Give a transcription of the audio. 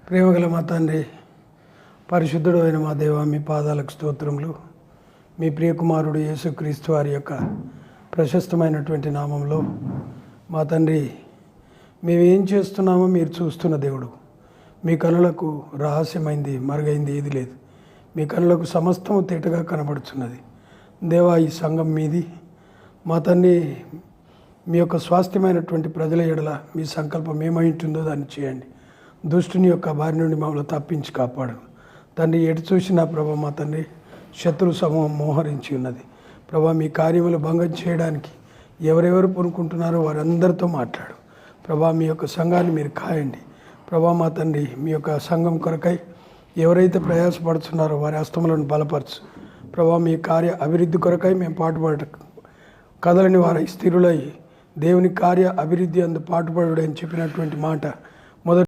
ప్రేమగల మా తండ్రి, పరిశుద్ధుడు అయిన మా దేవ, మీ పాదాలకు స్తోత్రములు. మీ ప్రియకుమారుడు యేసుక్రీస్తు వారి యొక్క ప్రశస్తమైనటువంటి నామంలో మా తండ్రి, మేమేం చేస్తున్నామో మీరు చూస్తున్న దేవుడు. మీ కనులకు రహస్యమైంది మరుగైంది ఏది లేదు. మీ కనులకు సమస్తము తేటగా కనబడుతున్నది. దేవా, ఈ సంఘం మీది. మా తండ్రి, మీ యొక్క స్వాస్థ్యమైనటువంటి ప్రజల ఎడల మీ సంకల్పం ఏమైంటుందో దాన్ని చేయండి. దుష్టుని యొక్క బారి నుండి మమ్మల్ని తప్పించి కాపాడు తండ్రి. ఎటు చూసినా ప్రభా మా తండ్రి, శత్రు సమూహం మోహరించి ఉన్నది ప్రభా. మీ కార్యములు భంగం చేయడానికి ఎవరెవరు పూనుకుంటున్నారో వారందరితో మాట్లాడు ప్రభా. మీ యొక్క సంఘాన్ని మీరు కాయండి ప్రభా. మా తండ్రి, మీ యొక్క సంఘం కొరకై ఎవరైతే ప్రయాసపడుతున్నారో వారి హస్తములను బలపరచు ప్రభా. మీ కార్య అభివృద్ధి కొరకై మేము పాటుపడ కదలని వారి స్థిరులై దేవుని కార్య అభివృద్ధి అందు పాటుపడు అని చెప్పినటువంటి మాట